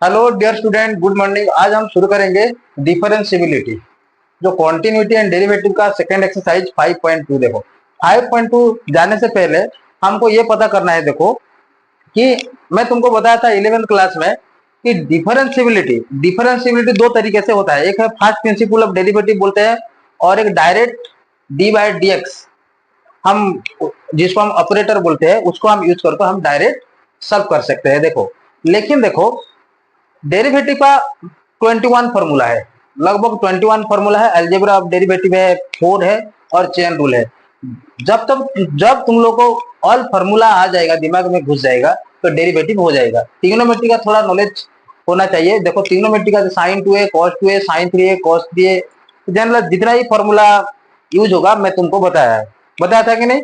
Hello dear student, good morning. आज हम शुरू करेंगे डिफरेंशिएबिलिटी, जो कॉन्टिन्यूटी एंड डेरिवेटिव का सेकंड एक्सरसाइज 5.2। देखो 5.2 जाने से पहले हमको ये पता करना है। देखो कि मैं तुमको बताया था 11th क्लास में कि डिफरेंशिएबिलिटी दो तरीके से होता है। एक है फर्स्ट प्रिंसिपल ऑफ डेरिवेटिव बोलते हैं, और एक direct D by d x, हम जिसको हम ऑपरेटर बोलते हैं, उसको हम यूज करके हम डायरेक्ट सॉल्व कर सकते हैं। देखो लेकिन देखो डेरिवेटिव का 21 फॉर्मूला है, लगभग 21 फॉर्मूला है। अलजेब्रा ऑफ डेरिवेटिव है, 4 है और चेन रूल है। जब तुम लोग को ऑल फॉर्मूला आ जाएगा, दिमाग में घुस जाएगा, तो डेरिवेटिव हो जाएगा। ट्रिग्नोमेट्री का थोड़ा नॉलेज होना चाहिए। देखो ट्रिग्नोमेट्री का साइन 2 है, कॉस 2 है, साइन 3 है, कॉस 3 है, जनरल जितना ही फॉर्मूला यूज होगा मैं तुमको बताया था कि नहीं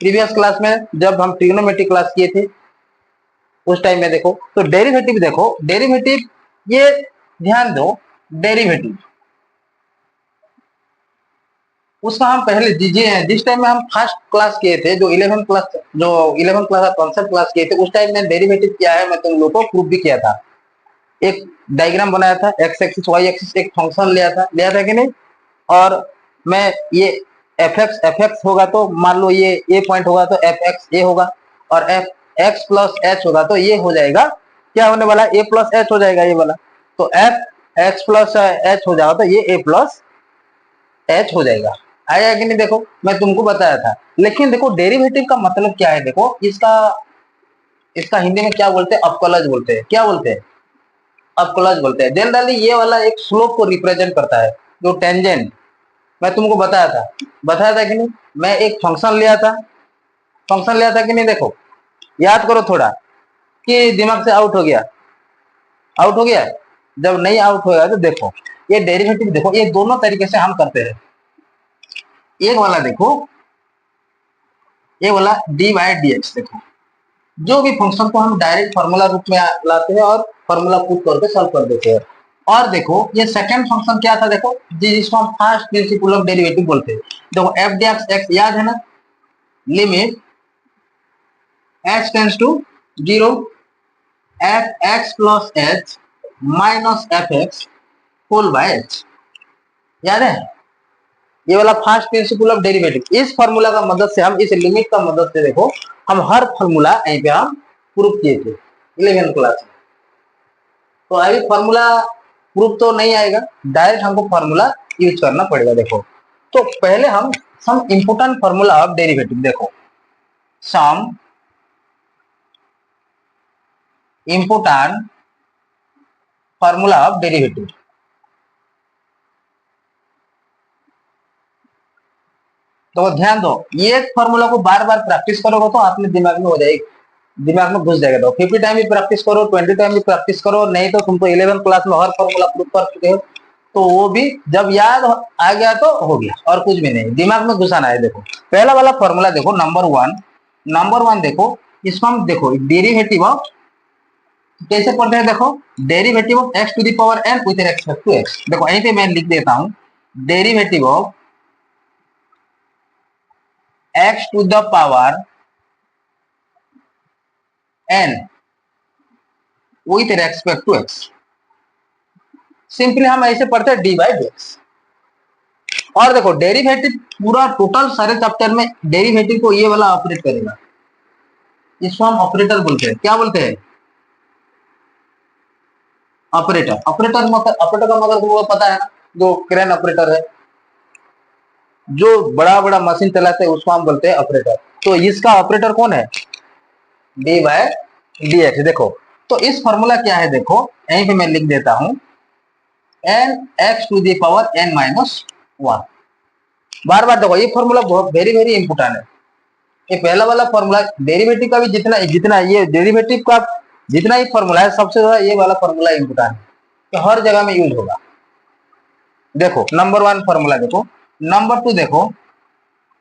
प्रीवियस क्लास में, जब हम ट्रिग्नोमेट्री क्लास किए थे उस टाइम में। देखो तो डेरिवेटिव ये ध्यान दो, डेरिवेटिव उसका हम पहले जिस टाइम में हम फर्स्ट क्लास किए थे, जो 11th क्लास कॉन्सेप्ट क्लास किए थे, उस टाइम में डेरिवेटिव क्या है मैं तुम लोग को प्रूव भी किया था। एक डायग्राम बनाया था, एक्स एक्सिस वाई एक्सिस, एक फंक्शन लिया था कि नहीं। और मैं ये एफ एक्स होगा तो मान लो ये ए पॉइंट होगा तो एफ एक्स ए होगा, और एफ एक्स प्लस एच होगा तो ये हो जाएगा, क्या होने वाला, ए प्लस एच हो जाएगा ये वाला। तो एफ एक्स प्लस एच हो जाएगा तो ये ए प्लस एच हो जाएगा। आया कि नहीं? देखो मैं तुमको बताया था। लेकिन देखो डेरिवेटिव का मतलब क्या है, देखो इसका इसका हिंदी में क्या बोलते हैं, अपकलज बोलते हैं। क्या बोलते हैं? अपकलज बोलते हैं। जनरली ये वाला एक स्लोप को रिप्रेजेंट करता है, जो टेंजेंट मैं तुमको बताया था कि नहीं। मैं एक फंक्शन लिया था कि नहीं। देखो याद करो थोड़ा, कि दिमाग से आउट हो गया। जब नहीं आउट होगा तो देखो ये डेरिवेटिव, देखो ये दोनों तरीके से हम करते हैं। एक वाला देखो, ये वाला डी बाई डी एक्स। देखो जो भी फंक्शन को हम डायरेक्ट फार्मूला रूप में लाते हैं और फार्मूला पुट करके सॉल्व कर देते हैं। और देखो ये सेकंड फंक्शन क्या था, देखो जिसको हम फर्स्ट प्रिंसिपल ऑफ डेरिवेटिव बोलते हैं। देखो एफ डी एक्स एक्स याद है ना, limit h tends to 0 f x plus h minus f x whole by h, याद है? ये वाला फर्स्ट प्रिंसिपल ऑफ डेरिवेटिव। इस फार्मूला का मदद से, हम इस लिमिट का मदद से, देखो हम हर फार्मूला यहीं पे हम प्रूफ किए थे 11th क्लास में। तो अभी फार्मूला प्रूफ तो नहीं आएगा, डायरेक्ट हमको फार्मूला यूज करना पड़ेगा। देखो तो पहले हम सम इंपोर्टेंट फार्मूला ऑफ डेरिवेटिव, देखो सम इंपोर्टेंट फार्मूला ऑफ डेरिवेटिव। तो ध्यान दो, ये फार्मूला को बार बार प्रैक्टिस करोगे तो अपने दिमाग में हो जाएगा, दिमाग में घुस जाएगा। तो 50 टाइम भी प्रैक्टिस करो, 20 टाइम भी प्रैक्टिस करो, नहीं तो तुम तो 11th क्लास में हर फार्मूला प्रूव कर चुके हो। तो वो भी जब याद आ गया तो हो गया, और कुछ भी नहीं, दिमाग में घुसाना है। देखो पहला वाला फॉर्मूला देखो, नंबर वन देखो, इसको हम देखो डेरिवेटिव ऑफ कैसे पढ़ते हैं। देखो derivative of x to the power n with respect to x. देखो यहीं पे मैं लिख देता हूं, derivative of x to the power n with respect to x. Simply हम ऐसे पढ़ते हैं डी बाई डी एक्स। और देखो डेरिवेटिव पूरा टोटल सारे चैप्टर में डेरिवेटिव को ये वाला ऑपरेट करेगा, इसको हम ऑपरेटर बोलते हैं। क्या बोलते हैं? ऑपरेटर का मतलब तुमको पता है ना, जो क्रेन ऑपरेटर है, जो बड़ा बड़ा मशीन चलाते हैं, उसको हम बोलते हैं ऑपरेटर। तो इसका ऑपरेटर कौन है? D by d x. देखो तो इस फॉर्मूला क्या है, देखो यहीं पे मैं लिख देता हूं, n x to the power n minus 1। बार बार देखो ये फॉर्मूला बहुत वेरी वेरी इंपोर्टेंट है। ये पहला वाला फॉर्मूला डेरिवेटिव का भी जितना ये डेरिवेटिव का जितना ही फॉर्मूला है, सबसे ज्यादा ये वाला फॉर्मूला इंपोर्टेंट है, तो हर जगह में यूज होगा। देखो नंबर 1 फॉर्मूला देखो। नंबर 2 देखो,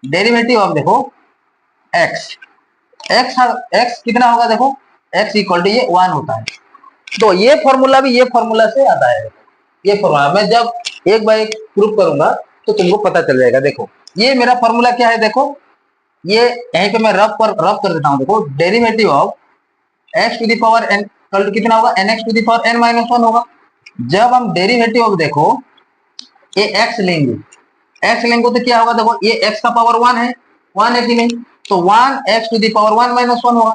डेरिवेटिव ऑफ देखो एक्स एक्स कितना होगा, देखो एक्स इक्वल टू ये 1 होता है। तो ये फॉर्मूला भी ये फॉर्मूला से आता है। ये फॉर्मूला मैं जब एक बार एक प्रूफ करूंगा तो तुमको पता चल जाएगा। देखो ये मेरा फॉर्मूला क्या है, देखो ये यहीं पे मैं रफ कर देता हूं। देखो derivative of x to the power n equal to कितना होगा, n x to the power n minus one होगा। जब हम डेरिवेटिव ऑफ देखो ये एक्स लेंगे, एक्स लेंगे तो क्या होगा, देखो ये एक्स का पावर वन है, वन है कि नहीं, तो one x to the power one minus one होगा।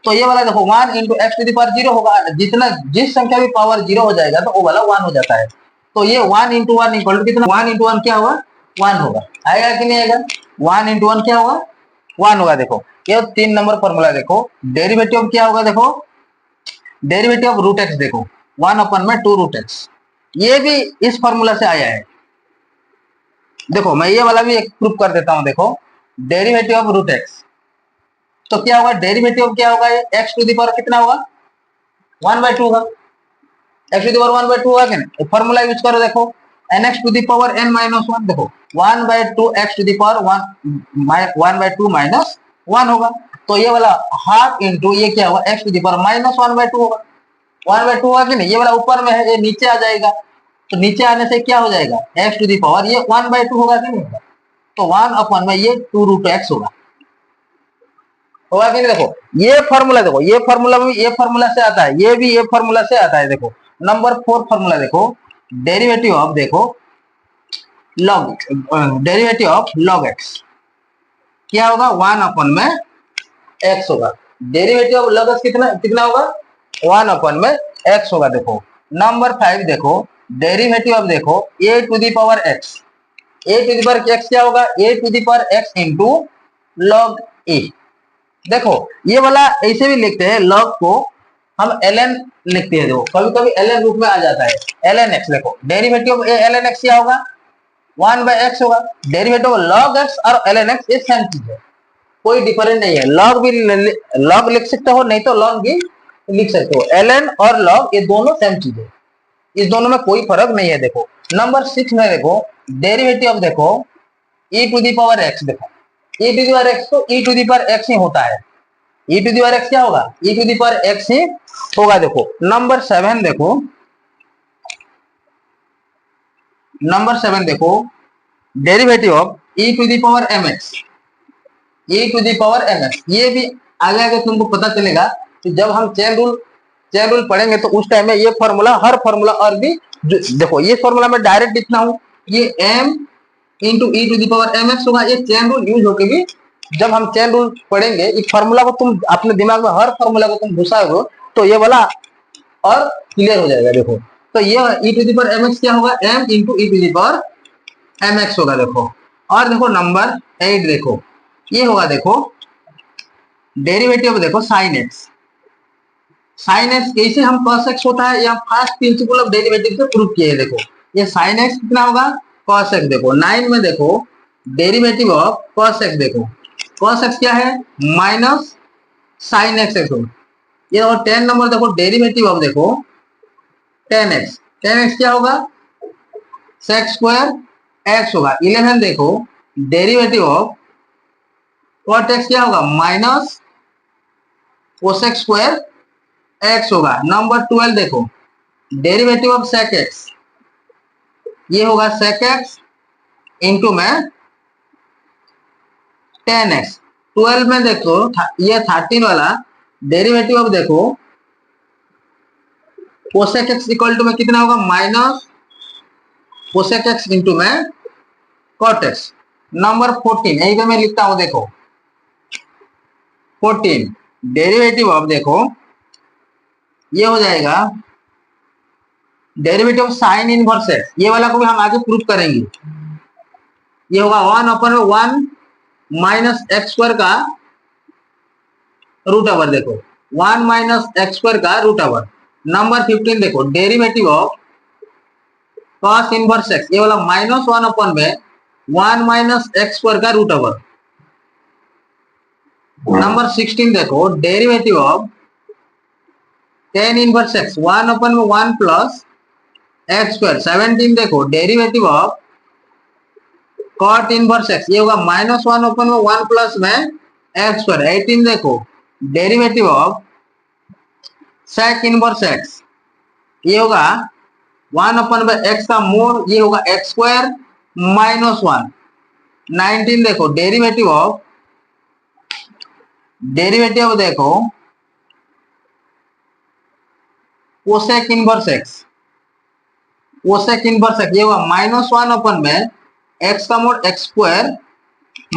तो ये वाला देखो one into x to the power zero होगा, जितना जिस संख्या भी पावर जीरो हो जाएगा तो वो वाला वन हो जाता है। तो ये one into one equal to कितना, वन इंटू वन क्या होगा, वन होगा। आएगा कि नहीं आएगा, वन इंटू वन क्या होगा, वन होगा। देखो ये 3 नंबर फॉर्मूला देखो, डेरिवेटिव क्या होगा, देखो डेरिवेटिव ऑफ रूट एक्स देखो 1/2 रूट एक्स, ये भी इस फॉर्मूला से आया है। देखो मैं ये वाला भी एक प्रूफ कर देता हूं, देखो डेरिवेटिव ऑफ रूट एक्स, तो क्या होगा, डेरिवेटिव क्या होगा, ये एक्स टू दी पावर कितना होगा, 1/2 होगा, एक्स टू दी पावर 1/2 होगा कि नहीं। फॉर्मूला यूज करो, देखो n x to the power n minus one, देखो 1/2 x to the power 1/2 minus one होगा। तो ये वाला हाफ इंटू ये क्या होगा, x to the power minus 1/2 होगा, 1/2 होगा कि नहीं। ये वाला ऊपर में है, ये नीचे आ जाएगा, तो नीचे आने से क्या हो जाएगा, एक्स टू दी पावर ये 1/2 होगा कि नहीं होगा, तो 1 में ये 2√x होगा, होगा कि नहीं। देखो ये फॉर्मूला, देखो ये फॉर्मूला भी ये फॉर्मूला से आता है, ये भी ये फॉर्मूला से आता है। देखो नंबर 4 फॉर्मूला देखो, डेरिवेटिव ऑफ देखो log, derivative of log x क्या होगा, 1/x होगा। डेरिवेटिव ऑफ लॉग एक्स कितना कितना होगा, 1/x होगा। देखो नंबर 5 देखो, डेरिवेटिव ऑफ देखो a to the power x, a to the power x क्या होगा, a to the power x into log a। देखो ये वाला ऐसे भी लिखते हैं, लॉग को हम ln लिखते हैं, देखो कभी कभी ln रूप में आ जाता है, ln x। देखो डेरिवेटिव ऑफ ln x क्या होगा, 1/x होगा। डेरिवेटिव ऑफ log x और ln x ये सेम चीज है, कोई डिफरेंट नहीं है। लॉग भी लॉग लिख सकते हो, नहीं तो लॉग भी लिख सकते हो। ln और लॉग ये दोनों सेम चीज है, इस दोनों में कोई फर्क नहीं है। देखो नंबर 6 में देखो, डेरिवेटिव ऑफ देखो e to the power x, देखो e to the power x तो e to the power x ही होता है, e to the power x क्या होगा, e to the power x ही होगा। देखो नंबर 7 देखो, नंबर 7 देखो, derivative of e to the power mx, e to the power mx, ये भी आगे आगे तुमको पता चलेगा कि जब हम चेन रूल पढ़ेंगे तो उस टाइम में ये फॉर्मूला, हर फॉर्मूला और भी देखो ये फॉर्मूला में डायरेक्ट लिखना हूं, ये m into e to the power mx होगा। ये चेन रूल यूज होके भी जब हम चेन रूल पढ़ेंगे, इस फॉर्मूला को तुम अपने दिमाग में हर फॉर्मूला को तुम घुसाओगे तो ये वाला और क्लियर हो जाएगा। देखो तो ये e to the power mx क्या होगा, m into e to the power mx होगा। देखो और देखो नंबर 8 देखो, ये होगा देखो डेरिवेटिव देखो साइन एक्स, साइन एक्स कैसे हम cos x होता है, या फर्स्ट प्रिंसिपल ऑफ डेरिवेटिव से प्रूव किए। देखो ये साइन एक्स कितना होगा, cos x। देखो 9 में देखो डेरिवेटिव ऑफ cos x, देखो cos x क्या है, माइनस साइन एक्स। देखो ये 10 नंबर देखो, डेरिवेटिव ऑफ देखो tan x, tan x क्या होगा, sec स्क्वायर x होगा। 11 देखो डेरिवेटिव ऑफ cot x क्या होगा, माइनस कोसेक स्क्वायर x होगा। नंबर 12 देखो डेरिवेटिव ऑफ sec x, ये होगा sec x इंटू में tan x। 12 में देखो ये 13 वाला डेरिवेटिव ऑफ देखो कोसेक x इक्वल टू में कितना होगा, माइनस कोसेक x इंटू में cot x। नंबर 14 यही पे मैं लिखता हूं, देखो 14 डेरिवेटिव ऑफ देखो ये हो जाएगा derivative of sine inverse x, ये वाला को भी हम आगे प्रूफ करेंगे। ये होगा 1/1 माइनस एक्स स्क्वायर का रूट ओवर, देखो 1 माइनस एक्स स्क्वायर का रूट ओवर। नंबर 15 देखो derivative of cos inverse x, ये वाला -1 में 1 माइनस एक्स स्क्वायर का रूट ओवर। नंबर 16 देखो derivative of tan inverse x, 1/1 plus x square. 17 देखो derivative of cot inverse x, ये होगा -1/1 प्लस में एक्स स्क्वायर। 18 देखो derivative of sec inverse x, ये होगा 1/x का मोड, ये होगा एक्स स्क्वायर -1। 19 देखो डेरिवेटिव ऑफ देखो cosec inverse x, cosec inverse x ये हुआ -1 अपन में एक्स का मोड एक्स स्क्वायर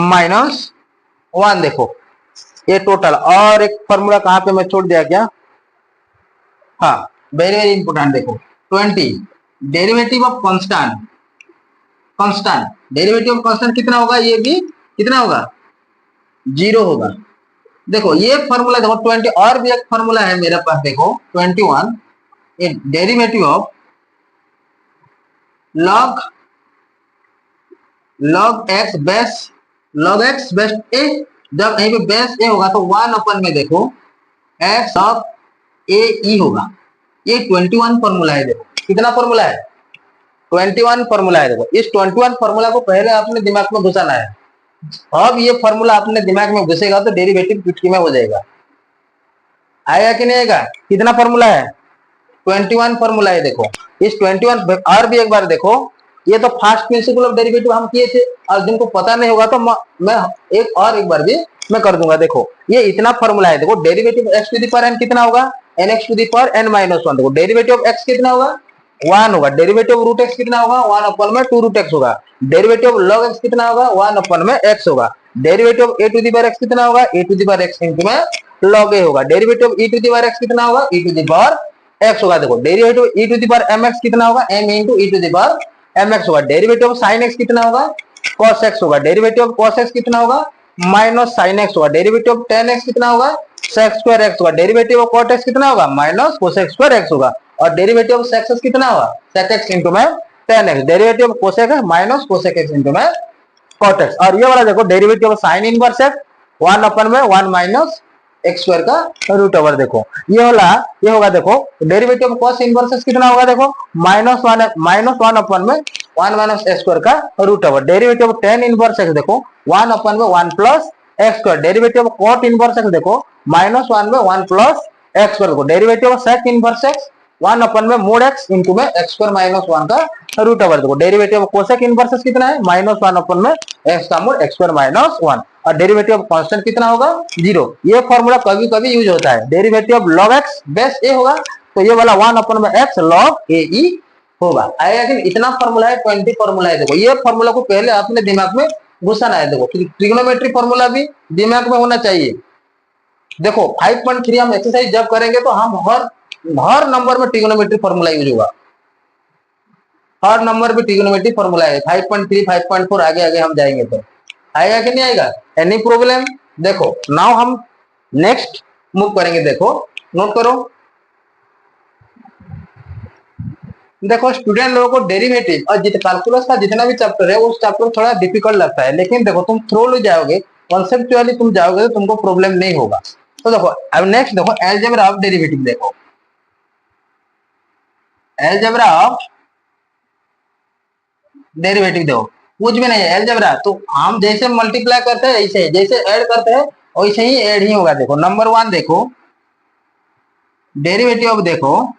-1। देखो ये टोटल, और एक फॉर्मूला कहां पे मैं छोड़ दिया क्या, हाँ वेरी वेरी इंपोर्टेंट, देखो 20 derivative of constant, constant derivative of constant कितना होगा, ये भी कितना होगा, 0 होगा। देखो ये फॉर्मूला देखो 20, और भी एक फॉर्मूला है मेरे पास, देखो 21 derivative of log log x base, log x base a, जब यहीं पे बेस ए होगा तो 1 अपन में देखो एक्स लॉग ए ई होगा। ये 21 फॉर्मूला है। देखो कितना फॉर्मूला है, 21 फॉर्मूला है। देखो इस 21 फॉर्मूला को पहले आपने दिमाग में घुसाना है। अब ये फॉर्मूला अपने दिमाग में घुसेगा तो डेरिवेटिव चुटकी में हो जाएगा। आएगा कि नहीं आएगा, कितना फॉर्मूला है, 21 फॉर्मूला है। देखो इस 21 और भी एक बार देखो, ये तो फर्स्ट प्रिंसिपल ऑफ डेरिवेटिव हम किए थे, और जिनको पता नहीं होगा तो मैं एक बार भी मैं कर दूंगा। देखो ये इतना फॉर्मूला है। देखो derivative x to the power n कितना होगा, n x to the power n -1। देखो डेरिवेटिव ऑफ एक्स कितना होगा, 1 होगा। डेरिवेटिव ऑफ रूट एक्स कितना होगा, 1 अपन में 2 रूट एक्स होगा। डेरिवेटिव ऑफ लॉग एक्स कितना होगा, 1 अपन में एक्स होगा। Derivative of a to the power x कितना होगा, a to the power x into में लॉग ए होगा। Derivative of e to the power x कितना होगा, e to the power x होगा। देखो derivative e to the power m x कितना होगा, m into e to the power m x होगा। Derivative of sine x कितना होगा, cos x होगा। डेरिवेटिव ऑफ कॉस एक्स कितना होगा, माइनस साइन एक्स होगा। डेरिवेटिव ऑफ टेन एक्स कितना होगा, सेक स्क्वायर एक्स होगा। डेरिवेटिव ऑफ कॉट एक्स कितना होगा, माइनस कोसेक स्क्वायर एक्स होगा। और डेरिवेटिव ऑफ सेक एक्स कितना होगा, सेक एक्स इंटू में tan x. Derivative of cosec x minus cosec x into में कॉट एक्स। और ये वाला देखो derivative of sine inverse x 1 अपन में 1 माइनस एक्स स्क्वायर का रूट ओवर। देखो ये वाला ये होगा। देखो derivative of cos inverse x कितना होगा, देखो -1 अपन में 1 माइनस एक्स स्क्वायर का root over. Derivative of tan inverse x देखो 1 अपन में 1 plus x square. Derivative of cot inverse x देखो -1 में 1 प्लस एक्स स्क्वायर। को derivative of sec inverse x 1 अपन में मोड एक्स इंटू में एक्स स्क्वायर -1 का root over. देखो derivative of cosec inverse x कितना है, -1 अपन में एक्स का मोड एक्स स्क्वायर -1। और डेरिवेटिव ऑफ कांस्टेंट कितना होगा, 0। ये फॉर्मूला कभी कभी यूज होता है। Derivative of log x base a होगा तो ये वाला 1 अपन में एक्स लॉग ए ई होगा। आएगा कि इतना फॉर्मूला है, 20 फॉर्मूला है। देखो ये फॉर्मूला को पहले अपने दिमाग में घुसाना है। देखो ट्रिग्नोमेट्री फॉर्मूला भी दिमाग में होना चाहिए। देखो 5.3 हम एक्सरसाइज जब करेंगे तो हम हर नंबर में ट्रिग्नोमेट्री फॉर्मूला यूज होगा। हर नंबर पे ट्रिग्नोमेट्री फॉर्मूला है। 5.3 5.4 आगे आगे हम जाएंगे तो आएगा कि नहीं आएगा, एनी प्रॉब्लम। देखो नाउ हम नेक्स्ट मूव करेंगे। देखो नोट करो। देखो स्टूडेंट लोगों को डेरिवेटिव और कैलकुलस का जितना भी चैप्टर है उस चैप्टर थोड़ा डिफिकल्ट लगता है, लेकिन देखो तुम थ्रो ले जाओगे, कॉन्सेप्चुअली तुम जाओगे तो तुमको प्रॉब्लम नहीं होगा। तो देखो अब नेक्स्ट देखो अलजेब्रा ऑफ डेरिवेटिव। देखो अलजेब्रा ऑफ डेरिवेटिव देखो कुछ भी नहीं है अलजेब्रा। तो हम जैसे मल्टीप्लाई करते हैं ऐसे, जैसे ऐड करते हैं वैसे ही ऐड ही होगा। देखो नंबर 1 देखो डेरिवेटिव ऑफ, देखो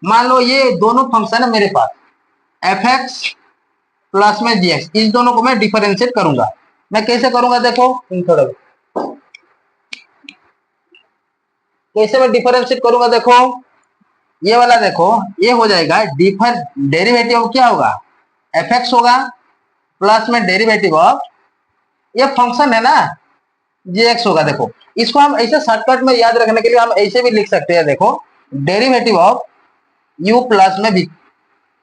मान लो ये दोनों फंक्शन है मेरे पास, एफ एक्स प्लस में जी एक्स, इस दोनों को मैं डिफरेंशिएट करूंगा। मैं कैसे करूंगा, देखो थोड़ा कैसे मैं डिफरेंशिएट करूंगा। देखो ये वाला देखो ये हो जाएगा डेरिवेटिव क्या होगा, एफ एक्स होगा प्लस में डेरिवेटिव ऑफ ये फंक्शन है ना जी एक्स होगा। देखो इसको हम ऐसे शॉर्टकट में याद रखने के लिए हम ऐसे भी लिख सकते हैं। देखो डेरिवेटिव ऑफ u प्लस में भी,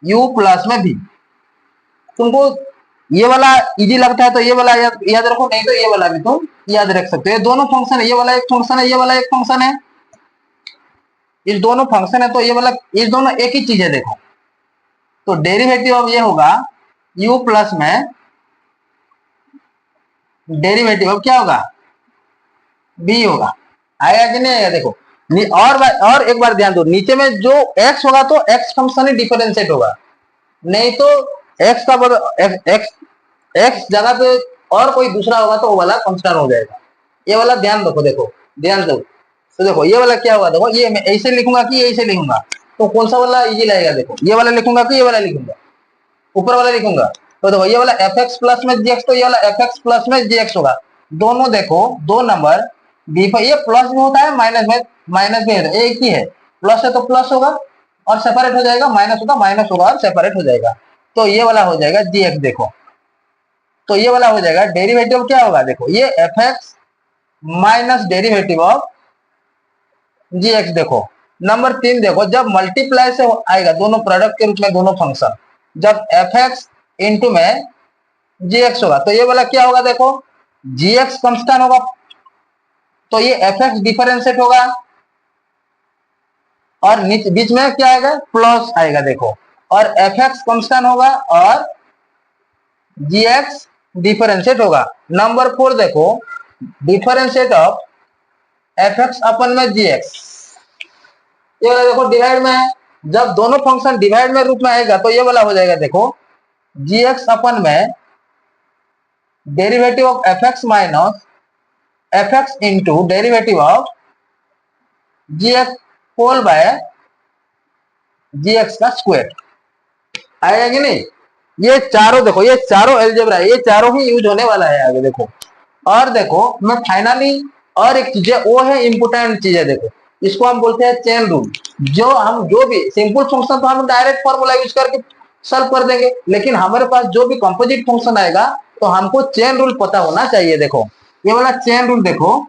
u प्लस में भी। तुमको ये वाला इजी लगता है तो ये वाला याद रखो, नहीं तो ये वाला भी तुम याद रख सकते हो। दोनों फंक्शन है, ये वाला एक फंक्शन है, ये वाला एक फंक्शन है। इस दोनों फंक्शन है तो ये वाला इस दोनों एक ही चीज है। देखो तो डेरिवेटिव ऑफ ये होगा u प्लस में डेरिवेटिव ऑफ क्या होगा, b होगा। आएगा कि नहीं आएगा। देखो और एक बार ध्यान दो, नीचे में जो x होगा तो x फंक्शन ही डिफरेंशिएट होगा, नहीं तो x का x जगह पे और कोई दूसरा होगा तो वो वाला कांस्टेंट हो जाएगा। ये वाला ध्यान रखो। देखो ध्यान दो। तो देखो ये वाला क्या होगा, देखो ये मैं ऐसे लिखूंगा कि ऐसे लिखूंगा तो कौन सा वाला इजी लगेगा। देखो ये वाला लिखूंगा कि ये वाला लिखूंगा, ऊपर वाला लिखूंगा। तो देखो ये वाला एफ एक्स प्लस में जी एक्स, तो ये वाला एफ एक्स प्लस में जी एक्स होगा। दोनों देखो दो नंबर ये प्लस में होता है माइनस में भी है, एक ही है, प्लस है तो प्लस होगा और सेपरेट हो जाएगा, माइनस होगा माइनस होगा और सेपरेट हो जाएगा। तो ये वाला हो जाएगा जी एक्स। देखो तो ये वाला हो जाएगा डेरिवेटिव क्या होगा, देखो ये f x minus derivative of g x. देखो नंबर 3 देखो, जब मल्टीप्लाई से आएगा दोनों प्रोडक्ट के रूप में दोनों फंक्शन, जब एफ एक्स इंटू में जी एक्स होगा तो ये वाला क्या होगा, देखो जी एक्स कॉन्स्टेंट होगा तो ये एफ एक्स डिफरेंशिएट होगा और बीच में क्या आएगा, प्लस आएगा। देखो और एफ एक्स कॉन्स्टेंट होगा और जी एक्स डिफरेंशिएट होगा। नंबर 4 देखो, differentiate of f x upon में जी एक्स, ये वाला देखो डिवाइड में है, जब दोनों फंक्शन डिवाइड में रूप में आएगा तो ये वाला हो जाएगा, देखो जी एक्स अपन में derivative of f x minus f x into derivative of g x whole by g x का स्क्वायर आएगा कि नहीं। ये चारों देखो, ये चारों अलजेब्रा, ये चारों ही यूज होने वाला है आगे। देखो और देखो मैं फाइनली और एक चीज है, वो है इंपोर्टेंट चीज है। देखो इसको हम बोलते हैं चेन रूल। जो भी सिंपल फंक्शन तो हम डायरेक्ट फॉर्मूला यूज करके सॉल्व कर देंगे, लेकिन हमारे पास जो भी कंपोजिट फंक्शन आएगा तो हमको चेन रूल पता होना चाहिए। देखो ये वाला चेन रूल, देखो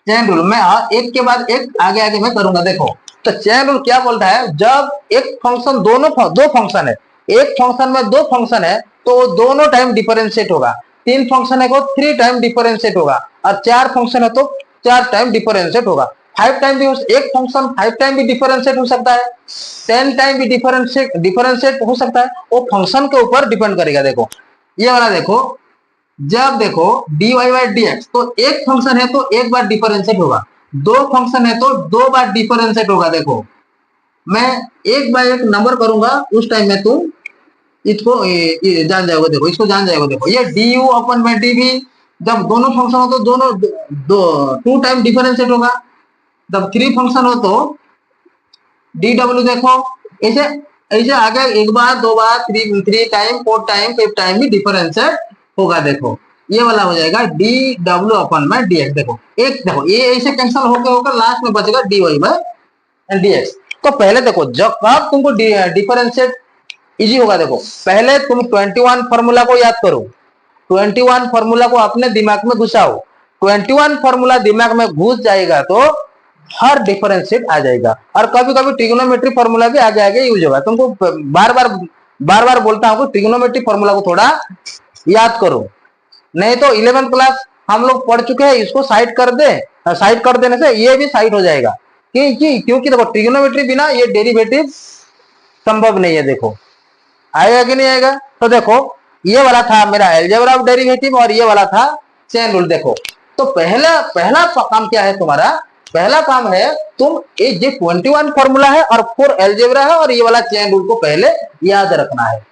चेन रूल मैं एक के बाद एक आगे आगे मैं करूंगा। देखो तो चेन रूल क्या बोलता है, जब एक फंक्शन दो फंक्शन है, एक फंक्शन में दो फंक्शन है तो वो दोनों टाइम डिफरेंशिएट होगा, 3 फंक्शन है तो 3 टाइम डिफरेंशिएट होगा और 4 फंक्शन है तो 4 टाइम डिफरेंशिएट होगा। 5 टाइम भी एक फंक्शन 5 टाइम भी डिफरेंशिएट हो सकता है, 10 टाइम भी डिफरेंशिएट हो सकता है, वो फंक्शन के ऊपर डिपेंड करेगा। देखो ये वाला देखो, जब देखो dy बाई डी एक्स, तो एक फंक्शन है तो एक बार डिफरेंशिएट होगा, दो फंक्शन है तो 2 बार डिफरेंशिएट होगा। देखो मैं एक बार एक नंबर करूंगा उस टाइम में तुम इसको जान जाओगे। देखो इसको जान जाओगे। देखो ये d u upon by d v, जब दोनों फंक्शन हो तो दोनों 2 टाइम डिफरेंशिएट होगा, जब 3 फंक्शन हो तो डी डब्ल्यू। देखो ऐसे ऐसे आगे एक बार 2 बार 3 टाइम 4 टाइम 5 टाइम भी डिफरेंशिएट होगा। देखो ये वाला हो जाएगा डी डब्ल्यू अपन में डी एक्स। देखो एक देखो ये ऐसे कैंसिल होकर होकर लास्ट में बचेगा d y by d x. तो पहले देखो जब कब तुमको डिफरेंशिएट इजी होगा, देखो पहले तुम 21 फॉर्मूला को याद करो, 21 फॉर्मूला को अपने दिमाग में घुसाओ। 21 फॉर्मूला दिमाग में घुस जाएगा तो हर डिफरेंशिएट आ जाएगा। और कभी कभी ट्रिग्नोमेट्री फॉर्मूला भी आगे आगे यूज होगा। तुमको बार बार बोलता हूँ ट्रिग्नोमेट्री फॉर्मूला को थोड़ा याद करो, नहीं तो 11th क्लास हम लोग पढ़ चुके हैं, इसको साइड कर दे, साइड कर देने से ये भी साइड हो जाएगा। क्योंकि देखो ट्रिग्नोमेट्री बिना ये डेरिवेटिव संभव नहीं है। देखो आएगा कि नहीं आएगा। तो देखो ये वाला था मेरा अलजेब्रा ऑफ डेरिवेटिव और ये वाला था चेन रूल। देखो तो पहला काम क्या है तुम्हारा, पहला काम है तुम ये 21 फॉर्मूला है और 4 अलजेब्रा है और ये वाला चेन रूल को पहले याद रखना है।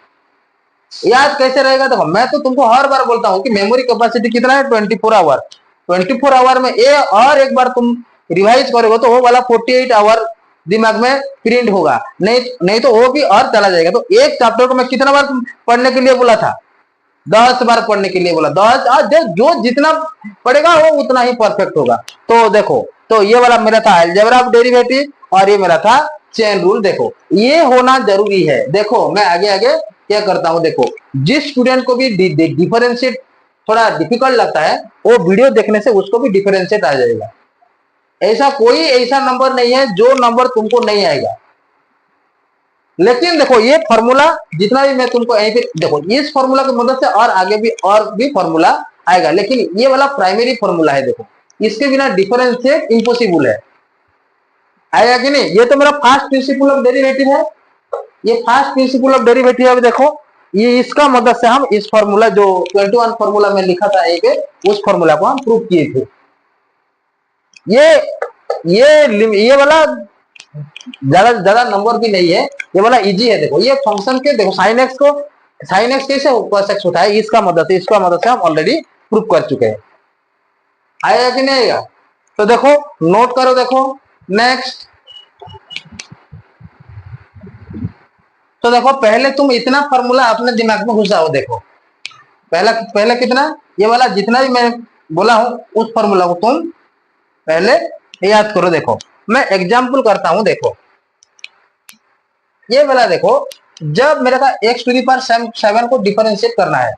याद कैसे रहेगा, देखो मैं तो तुमको हर बार बोलता हूँ कि मेमोरी कैपेसिटी कितना है 24 आवर। 24 आवर में ये और एक बार तुम रिवाइज करोगे तो वो वाला 48 आवर दिमाग में प्रिंट होगा, नहीं तो वो भी और चला जाएगा। तो एक चैप्टर को मैं कितना बार पढ़ने के लिए बोला था, 10 बार पढ़ने के लिए बोला। 10 जो जितना पढ़ेगा वो उतना ही परफेक्ट होगा। तो देखो तो ये वाला मेरा था अलजेब्रा ऑफ डेरिवेटिव और ये मेरा था चेन रूल। देखो ये होना जरूरी है। देखो मैं आगे आगे क्या करता हूं, देखो जिस स्टूडेंट को भी डिफरेंशिएट थोड़ा डिफिकल्ट लगता है वो वीडियो देखने से उसको भी डिफरेंशिएट आ जाएगा। ऐसा नंबर नहीं है जो नंबर तुमको नहीं आएगा। लेकिन देखो ये फॉर्मूला जितना भी मैं तुमको यहीं पे देखो, इस फॉर्मूला की मदद से और आगे भी और भी फॉर्मूला आएगा, लेकिन ये वाला प्राइमरी फॉर्मूला है। देखो इसके बिना डिफरेंशिएट इम्पॉसिबल है। आएगा कि नहीं। ये तो मेरा फर्स्ट प्रिंसिपल ऑफ डेरिवेटिव है, ये फर्स्ट प्रिंसिपल ऑफ डेरिवेटिव है। देखो ये इसका मदद से हम इस फॉर्मूला जो 21 फॉर्मूला में लिखा था एक, उस फॉर्मूला को हम प्रूव किए थे। ये वाला ज्यादा नंबर भी नहीं है, ये वाला इजी है। देखो ये फंक्शन के देखो साइन एक्स कैसे cos x होता है, इसका मदद से हम ऑलरेडी प्रूव कर चुके हैं। आएगा कि नहीं आएगा। तो देखो नोट करो। देखो नेक्स्ट, तो देखो पहले तुम इतना फॉर्मूला अपने दिमाग में घुसाओ। देखो पहले कितना, ये वाला जितना भी मैं बोला हूं उस फॉर्मूला को तुम पहले याद करो। देखो मैं एग्जाम्पल करता हूं। देखो ये वाला देखो, जब मेरे का एक्स टू दी पावर 7 को डिफरेंशिएट करना है,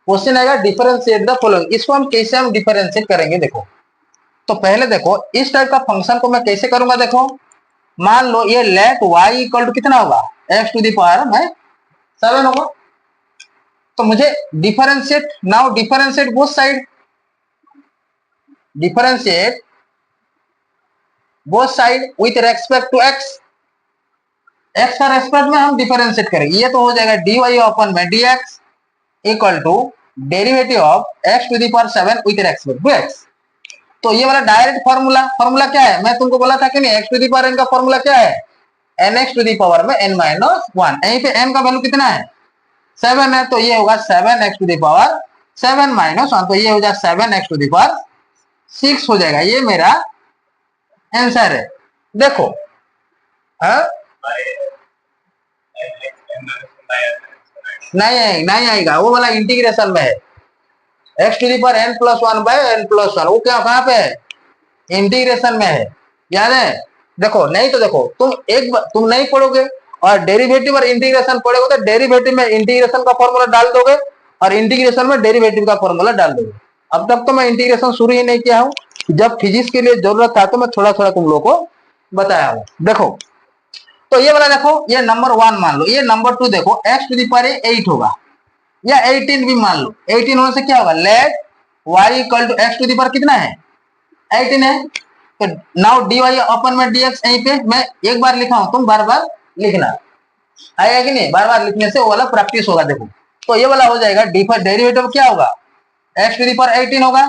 क्वेश्चन आएगा डिफरेंशिएट द फॉलोइंग। इसको हम कैसे हम डिफरेंशिएट करेंगे देखो। तो पहले देखो इस टाइप का फंक्शन को मैं कैसे करूंगा देखो। मान लो ये लेट y इक्वल टू कितना होगा, एक्स टू दी पावर में 7 होगा। तो मुझे differentiate, now differentiate both side, differentiate both side with respect to x. X का रेस्पेक्ट में हम डिफरेंशिएट करेंगे। ये तो हो जाएगा dy अपन में dx equal to derivative of x to the power 7 with respect to x. तो ये वाला डायरेक्ट फॉर्मूला, फॉर्मूला क्या है, मैं तुमको बोला था कि नहीं, x to the power n का फॉर्मूला क्या है, n x to the power में n माइनस 1। यहीं पे n का वैल्यू कितना है, 7 है। तो ये होगा 7x to the power 7 minus 1, तो ये हो जाएगा 7x टू दी पावर 6 हो जाएगा। ये मेरा आंसर है। देखो हाँ, नहीं आएगा, वो वाला इंटीग्रेशन में है। X to the power n plus 1 by n plus 1, वो क्या कहाँ पे है, इंटीग्रेशन में है, याद है। देखो नहीं तो देखो तुम नहीं पढ़ोगे और डेरिवेटिव और इंटीग्रेशन पढ़ोगे तो डेरिवेटिव में इंटीग्रेशन का फॉर्मूला डाल दोगे और इंटीग्रेशन में डेरिवेटिव का फॉर्मूला डाल दोगे। अब तक तो मैं इंटीग्रेशन शुरू ही नहीं किया हूँ, जब फिजिक्स के लिए जरूरत था तो मैं थोड़ा थोड़ा तुम लोग को बताया हूँ। देखो तो ये वाला देखो, ये नंबर 1 मान लो, ये नंबर 2 देखो, एक्स टू दी पावर 8 होगा या 18 भी मान लो। 18 होने से क्या होगा, let y equal to x to the power कितना है, 18 है। तो नाउ dy अपन में dx, यहीं पे मैं एक बार लिखा हूं, तुम बार बार लिखना, आएगा कि नहीं, बार बार लिखने से वो वाला प्रैक्टिस होगा। देखो तो ये वाला हो जाएगा डेरिवेटिव क्या होगा, एक्स टू दी पावर 18 होगा।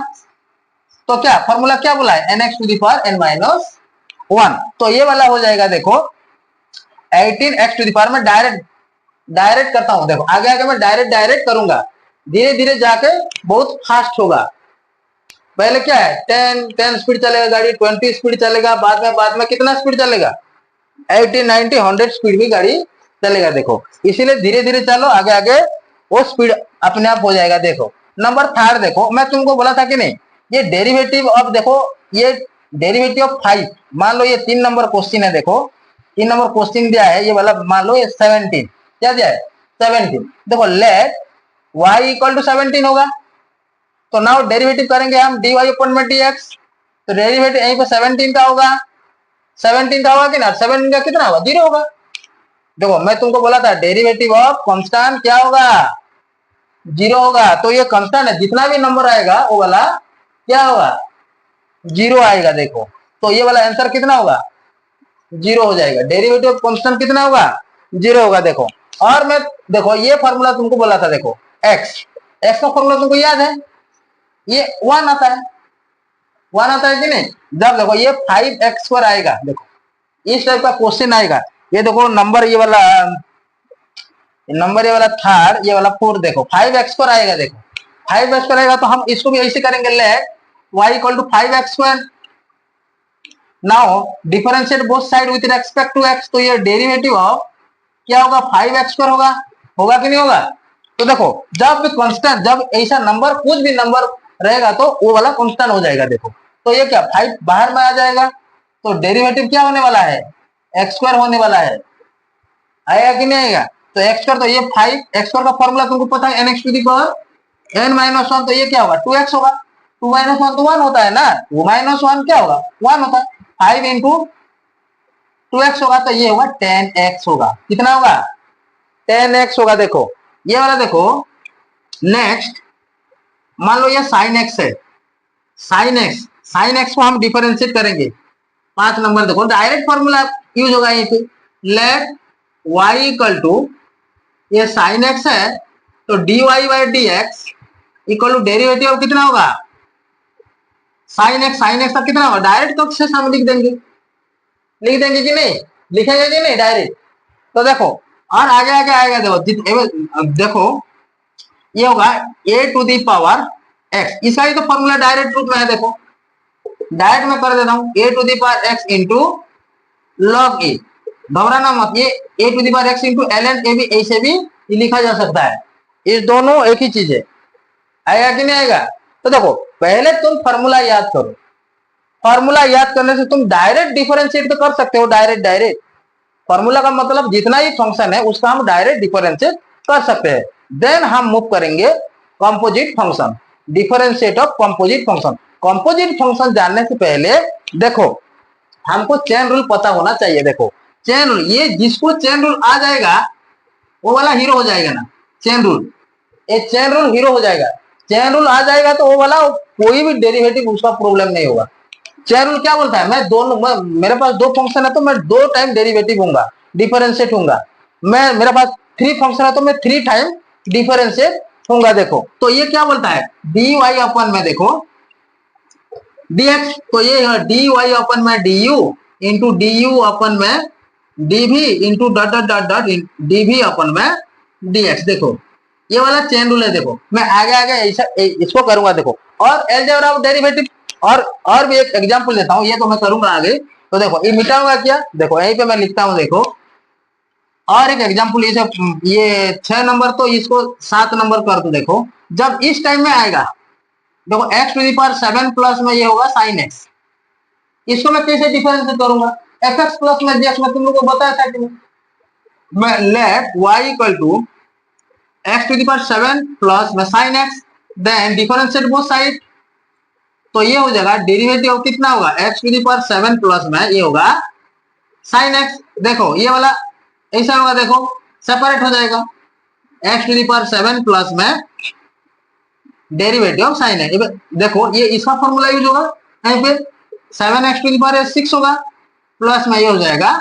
तो क्या फॉर्मूला क्या बोला है, n x to the power n minus 1। तो ये वाला हो जाएगा देखो 18 एक्स टू दी पावर में डायरेक्ट करता हूं। देखो आगे आगे मैं डायरेक्ट करूंगा, धीरे धीरे जाके बहुत फास्ट होगा। पहले क्या है, 10 स्पीड चलेगा गाड़ी, 20 स्पीड चलेगा, बाद में कितना स्पीड चलेगा, 80 90 100 स्पीड भी गाड़ी चलेगा। देखो इसीलिए धीरे धीरे चलो, आगे आगे वो स्पीड अपने आप हो जाएगा। देखो नंबर 3 देखो, मैं तुमको बोला था कि नहीं, ये डेरिवेटिव ऑफ, देखो ये डेरिवेटिव ऑफ 5, मान लो ये 3 नंबर क्वेश्चन है। देखो 3 नंबर क्वेश्चन दिया है, ये वाला मान लो ये 17, क्या दिया है 17। देखो लेट y इक्वल टू 17 होगा। तो नाउ डेरिवेटिव करेंगे हम dy अपन में dx, तो डेरिवेटिव यहीं पे 17 का होगा, 17 का होगा कि ना, 17 का कितना होगा, 0 होगा। देखो मैं तुमको बोला था डेरिवेटिव ऑफ कांस्टेंट क्या होगा, 0 होगा। तो ये कांस्टेंट है, जितना भी नंबर आएगा वो वाला क्या होगा, 0 आएगा। देखो तो ये वाला आंसर कितना होगा, 0 हो जाएगा। डेरिवेटिव ऑफ कांस्टेंट कितना होगा, 0 होगा। देखो और मैं देखो ये फॉर्मूला तुमको बोला था, देखो एक्स का फॉर्मूला तुमको याद है, ये 1 आता है, 1 आता है कि नहीं। जब देखो ये 5x² आएगा, देखो इस टाइप का क्वेश्चन आएगा, ये देखो नंबर ये वाला थर्ड, ये वाला 4, देखो 5x² आएगा। देखो 5x² आएगा तो हम इसको भी ऐसे करेंगे, let y equal to 5x²। Now differentiate both side with respect to x, तो ये डेरिवेटिव ऑफ क्या होगा, 5x² होगा कि नहीं होगा। तो देखो जब भी कांस्टेंट, जब ऐसा नंबर कुछ भी नंबर रहेगा तो वो वाला कांस्टेंट हो जाएगा। देखो तो ये क्या 5 बाहर में आ जाएगा, तो डेरिवेटिव क्या होने वाला है, x² होने वाला है, आएगा कि नहीं आएगा। तो x², तो ये 5x² का फॉर्मूला तुमको पता है, nx to the power n minus 1, तो ये क्या होगा 2x होगा। 2 माइनस 1 तो 1 होता है ना, 2 माइनस 1 क्या होगा, 1 होता है। 5 इंटू 2x होगा, तो ये होगा 10x होगा। कितना होगा, 10x होगा। देखो ये वाला देखो नेक्स्ट, मान लो ये sin x है, sin x को हम डिफरेंशिएट करेंगे। 5 नंबर देखो डायरेक्ट फॉर्मूला यूज होगा यहीं पे, लेट y इक्वल टू, ये sin x है तो dy by dx equal to derivative of कितना होगा, sin x का कितना होगा, डायरेक्ट तो से हम लिख देंगे कि नहीं, लिखेंगे कि नहीं डायरेक्ट। तो देखो और आगे आगे आएगा, देखो ये होगा a to the power x, इसका ही तो फॉर्मूला डायरेक्ट रूप में है। देखो डायरेक्ट में कर देता हूं, a to the power x into log a, घबराना मत, ये a to the power x into ln a भी ऐसे भी लिखा जा सकता है, इस दोनों एक ही चीज है, आएगा कि नहीं आएगा। तो देखो पहले तुम फॉर्मूला याद करो, फॉर्मूला याद करने से तुम डायरेक्ट डिफरेंशिएट तो कर सकते हो, डायरेक्ट फॉर्मूला का मतलब जितना ही फंक्शन है उसका हम डायरेक्ट डिफरेंशिएट कर सकते हैं। देन हम मूव करेंगे composite function, differentiate of composite function. Composite function जानने से पहले देखो हमको चेन रूल पता होना चाहिए। देखो चेन रूल, ये जिसको चेन रूल आ जाएगा वो वाला हीरो हो जाएगा ना। चेन रूल, ये चेन रूल हीरो हो जाएगा। चेन रूल आ जाएगा तो वो वाला कोई भी डेरिवेटिव उसका प्रॉब्लम नहीं होगा। चेन रूल क्या बोलता है, मेरे पास दो फंक्शन है तो मैं दो टाइम डेरिवेटिव होऊंगा, डिफरेंशिएट होऊंगा। मेरे पास थ्री फंक्शन है तो मैं थ्री टाइम डिफरेंशिएट होऊंगा। देखो तो ये क्या बोलता है, डी वाई अपन में देखो dx, तो ये डी वाई अपन में d u into d u अपन में d v into dot dot dot dot d v अपन में dx। देखो ये वाला चेन रूल है। देखो मैं आगे आगे ऐसा इसको करूंगा। देखो और अलजेब्रा ऑफ डेरिवेटिव और भी एक एग्जांपल देता हूं, ये तो मैं करूंगा आगे। तो देखो ये मिटाऊंगा क्या, देखो यहीं पे मैं लिखता हूं। देखो और एक एग्जांपल, ये 6 नंबर तो इसको 7 नंबर कर दो। देखो जब इस टाइम में आएगा, देखो x to the power 7 plus में ये होगा साइन x, इसको मैं कैसे डिफरेंशिएट करूंगा, fx प्लस में jx में तुम लोगों को बताया था कि मैं let y equal to x to the power 7 plus में sine x, then differentiate both side. तो ये हो जाएगा डेरिवेटिव कितना होगा, x to the power 7 plus में ये होगा साइन x। देखो ये वाला ऐसा होगा, देखो सेपरेट हो जाएगा, x to the power 7 plus में डेरिवेटिव ऑफ साइन है। देखो ये इसका फॉर्मूला यूज होगा, यहीं पे 7x टू द पावर 6 होगा प्लस में ये हो जाएगा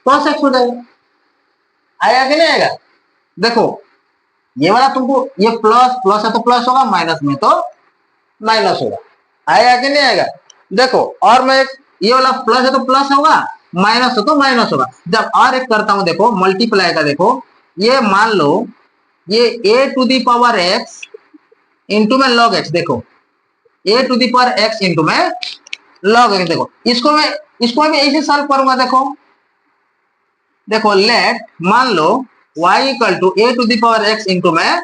cos x हो जाएगा। आएगा कि नहीं आएगा, देखो ये वाला तुमको ये प्लस प्लस है तो प्लस होगा, माइनस में तो माइनस होगा। आएगा कि नहीं आएगा, देखो और मैं ये वाला प्लस है तो प्लस होगा, माइनस है तो माइनस होगा। जब और एक करता हूं, देखो मल्टीप्लाई का, देखो ये मान लो ये a to the power x into में लॉग x। देखो a to the power x into में लॉग x। देखो इसको मैं ऐसे सॉल्व करूंगा। देखो लेट मान लो y equal to a to the power x into में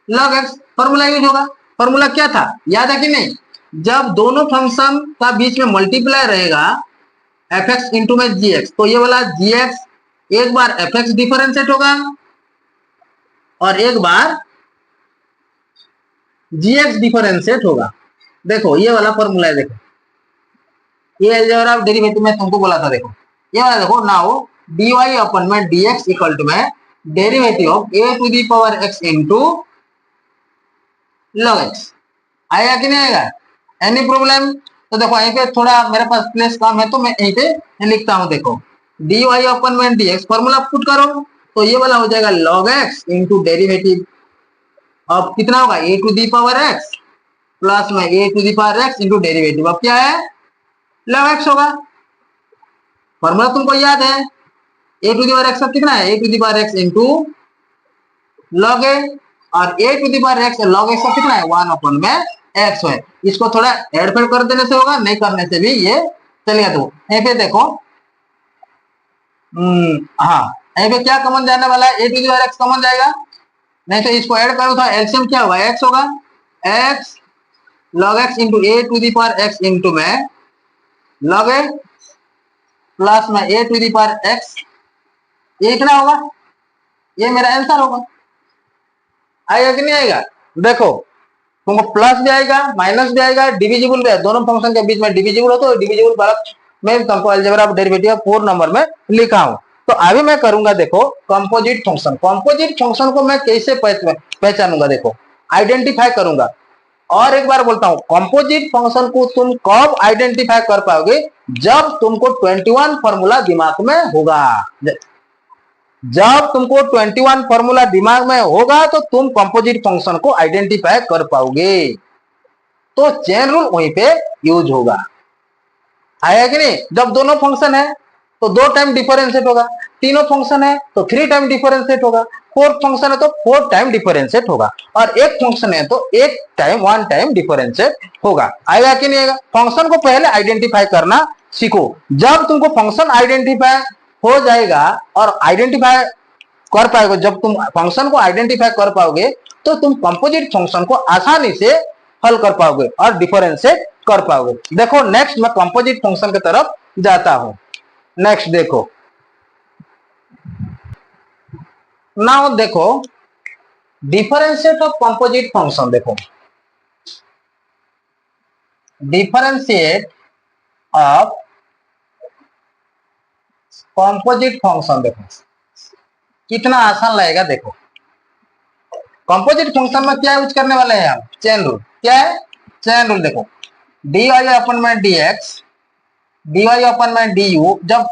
लॉग x, फॉर्मूला यूज होगा। फॉर्मूला क्या था याद है कि नहीं, जब दोनों फंक्शन का बीच में मल्टीप्लाई रहेगा fx इंटू में gx, तो ये वाला gx एक बार fx डिफरेंशिएट होगा और एक बार gx डिफरेंशिएट होगा। देखो ये वाला फॉर्मूला है। देखो ये अलजेब्रा ऑफ डेरिवेटिव में तुमको बोला था। देखो ये वाला, देखो नाउ dy अपन में dx इक्वल टू में derivative of a to the power x into log x। आएगा कि नहीं आएगा, एनी प्रॉब्लम। तो देखो यहीं पे थोड़ा मेरे पास प्लेस कम है तो मैं यहीं पे लिखता हूं। देखो dy अपन में dx फॉर्मूला पुट करो तो ये वाला हो जाएगा log x इंटू डेरिवेटिव अब कितना होगा a to the power x plus में a to the power x into derivative अब क्या है log x होगा। फॉर्मूला तुमको याद है, a to the power x कितना है, a to the power x into log a, और a to the power x log x कितना है 1 अपन में x है। इसको थोड़ा ऐड फेड कर देने से होगा, नहीं करने से भी ये चलेगा। तो यहीं पे देखो हाँ यहीं पे क्या कॉमन जाने वाला है, a to the power x common जाएगा, नहीं तो इसको ऐड करो तो एलसीएम क्या होगा x होगा, x log x into a to the power x into में log a प्लस में a to the power x, ये कितना होगा, ये मेरा आंसर होगा। आएगा कि नहीं आएगा, देखो तुमको प्लस भी आएगा माइनस भी आएगा, डिविजिबल भी है, दोनों फंक्शन के बीच में डिविजिबल हो तो डिविजिबल वाला मैं तुमको अलजेब्रा ऑफ डेरिवेटिव 4 नंबर में लिखा हूं। तो अभी मैं करूंगा देखो कंपोजिट फंक्शन। कंपोजिट फंक्शन को मैं कैसे पहचानूंगा, देखो आइडेंटिफाई करूंगा। और एक बार बोलता हूं, कंपोजिट फंक्शन को तुम कब आइडेंटिफाई कर पाओगे, जब तुमको 21 फॉर्मूला दिमाग में होगा। जब तुमको 21 फॉर्मूला दिमाग में होगा तो तुम कंपोजिट फंक्शन को आइडेंटिफाई कर पाओगे, तो चेन रूल वहीं पे यूज होगा। आया कि नहीं, जब दोनों फंक्शन है तो 2 टाइम डिफरेंशिएट होगा, तीनों फंक्शन है तो 3 टाइम डिफरेंशिएट होगा, 4 फंक्शन है तो 4 टाइम डिफरेंशिएट होगा, और एक फंक्शन है तो 1 टाइम डिफरेंशिएट होगा। आएगा कि नहीं आएगा, फंक्शन को पहले आइडेंटिफाई करना सीखो। जब तुमको फंक्शन आइडेंटिफाई हो जाएगा और आइडेंटिफाई कर पाओगे, जब तुम फंक्शन को आइडेंटिफाई कर पाओगे तो तुम कंपोजिट फंक्शन को आसानी से हल कर पाओगे और डिफरेंशिएट कर पाओगे। देखो नेक्स्ट मैं कंपोजिट फंक्शन की तरफ जाता हूं। नेक्स्ट देखो नाउ देखो डिफरेंशिएट ऑफ कंपोजिट फंक्शन, देखो डिफरेंशिएट ऑफ कंपोजिट फंक्शन, देखो कितना आसान लगेगा। देखो कंपोजिट फंक्शन में क्या यूज करने वाले हैं हम, चेन रूल। क्या है चेन रूल। देखो डी वाई अपन में डी एक्स, डी वाई अपन में डी यू। जब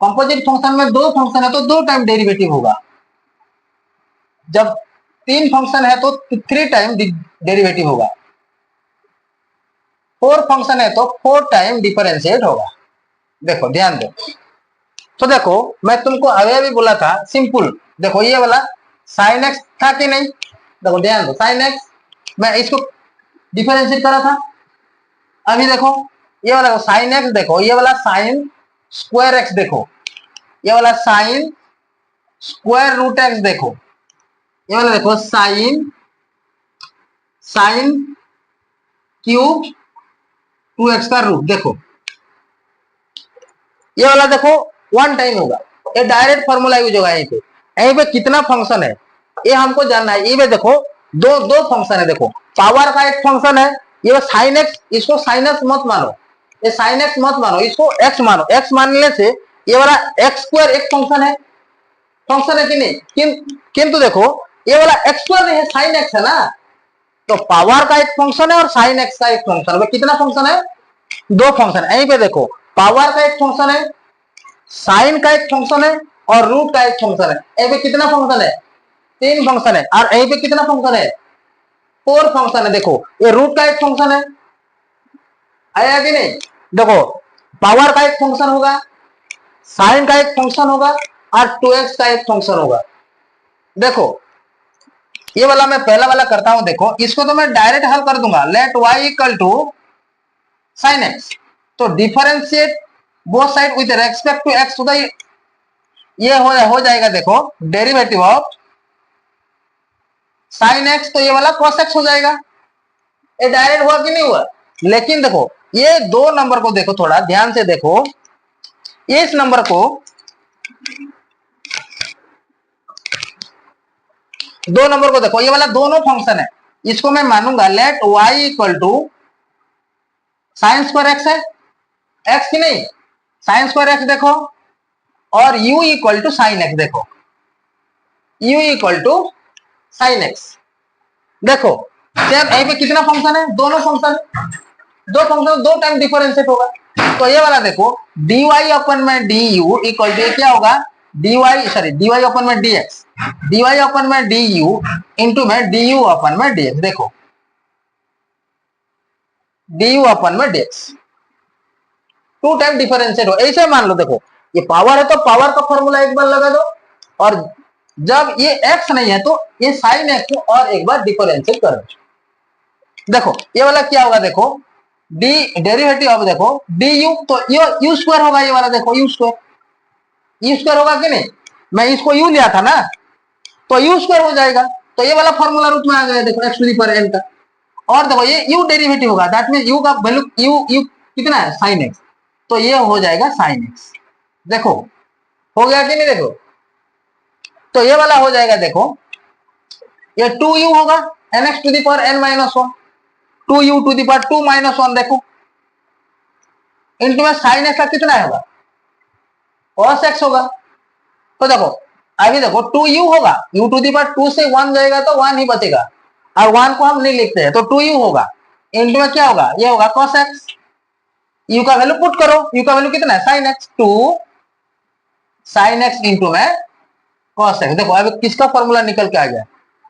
कंपोजिट फंक्शन में दो फंक्शन है तो दो टाइम डेरिवेटिव होगा, जब तीन फंक्शन है तो थ्री टाइम डेरिवेटिव होगा, फोर फंक्शन है तो फोर टाइम डिफरेंशिएट होगा। देखो ध्यान दो। तो देखो मैं तुमको अभी अभी बोला था सिंपल। देखो ये वाला साइन एक्स था कि नहीं, देखो ध्यान दो, साइन एक्स मैं इसको डिफरेंशिएट करा था। अभी देखो ये वाला साइन एक्स, देखो ये वाला साइन स्क्वायर एक्स, देखो ये वाला साइन स्क्वायर रूट एक्स, देखो ये वाला देखो साइन साइन क्यूब 2x का रूट। देखो ये वाला देखो वन टाइम होगा, ये डायरेक्ट फॉर्मूला यूज होगा। यहीं पे कितना फंक्शन है ये हमको जानना है। ये देखो दो दो फंक्शन है। देखो पावर का एक फंक्शन है, ये साइन एक्स, इसको साइन एक्स मत मानो, ये साइन एक्स मत मानो, इसको एक्स मानो। एक्स मानने से ये वाला एक्स स्क्वायर एक फंक्शन है, फंक्शन है कि नहीं। किंतु देखो ये वाला एक्स स्क्वायर नहीं है, साइन एक्स है ना। तो पावर का एक फंक्शन है और साइन एक्स का एक फंक्शन है। कितना फंक्शन है, दो फंक्शन है। यहीं पे देखो पावर का एक फंक्शन है, साइन का एक फंक्शन है और रूट का एक फंक्शन है। यहीं पे कितना फंक्शन है, तीन फंक्शन है। और यहीं पे कितना फंक्शन है, फोर फंक्शन है। देखो ये रूट का एक फंक्शन है, आया कि नहीं। देखो पावर का एक फंक्शन होगा, साइन का एक फंक्शन होगा और 2x का एक फंक्शन होगा। देखो ये वाला मैं पहला वाला करता हूं। देखो इसको तो मैं डायरेक्ट हल कर दूंगा, let y equal to sine x. तो differentiate both side with respect to x, तो ये हो जाएगा। देखो डेरिवेटिव ऑफ साइन एक्स, तो ये वाला कॉस एक्स हो जाएगा। ये डायरेक्ट हुआ कि नहीं हुआ। लेकिन देखो ये दो नंबर को देखो, थोड़ा ध्यान से देखो। इस नंबर को, दो नंबर को देखो, ये वाला दोनों फंक्शन है, इसको मैं मानूंगा let y equal to sine square x है, एक्स की नहीं, साइन स्क्वायर एक्स देखो, और u equal to sine x. देखो u equal to sine x. देखो सेम यहीं पे कितना फंक्शन है, दोनों फंक्शन, दो फंक्शन दो टाइम डिफरेंशिएट होगा। तो ये वाला देखो dy अपन में du इक्वल टू क्या होगा, dy अपन में dx, dy अपन में du इंटू में du अपन में dx। देखो du अपन में dx टू टाइम डिफरेंशिएट हो, ऐसे मान लो। देखो ये पावर है तो पावर का फॉर्मूला एक बार लगा दो, और जब ये x नहीं है तो ये साइन एक्स और एक बार डिफरेंशिएट कर दो। देखो ये वाला क्या होगा, देखो d डेरिवेटिव ऑफ, देखो du, तो ये u स्क्वायर होगा। ये वाला देखो u स्क्वायर होगा कि नहीं, मैं इसको u लिया था ना, तो u स्क्वायर हो जाएगा। तो ये वाला फॉर्मूला रूप में आ गया। देखो x to the power n का, और देखो ये u डेरिवेटिव होगा, दैट मींस u का वैल्यू u कितना है, साइन x, तो ये हो जाएगा साइन x। देखो हो गया कि नहीं। देखो तो ये वाला हो जाएगा, देखो ये 2u होगा, nx to the power n minus 1, 2u to the power 2 minus 1। देखो इनटू में साइन एक्स का कितना होगा, cos x होगा। तो देखो अभी देखो 2u होगा, u टू द पावर 2 से 1 जाएगा तो 1 ही बचेगा, और 1 को हम नहीं लिखते हैं, तो 2u होगा। इनटू में क्या होगा, ये होगा cos x। u का वैल्यू पुट करो, u का वैल्यू कितना है, sine x, 2 sine x into में cos x। देखो अब किसका फॉर्मूला निकल के आ गया,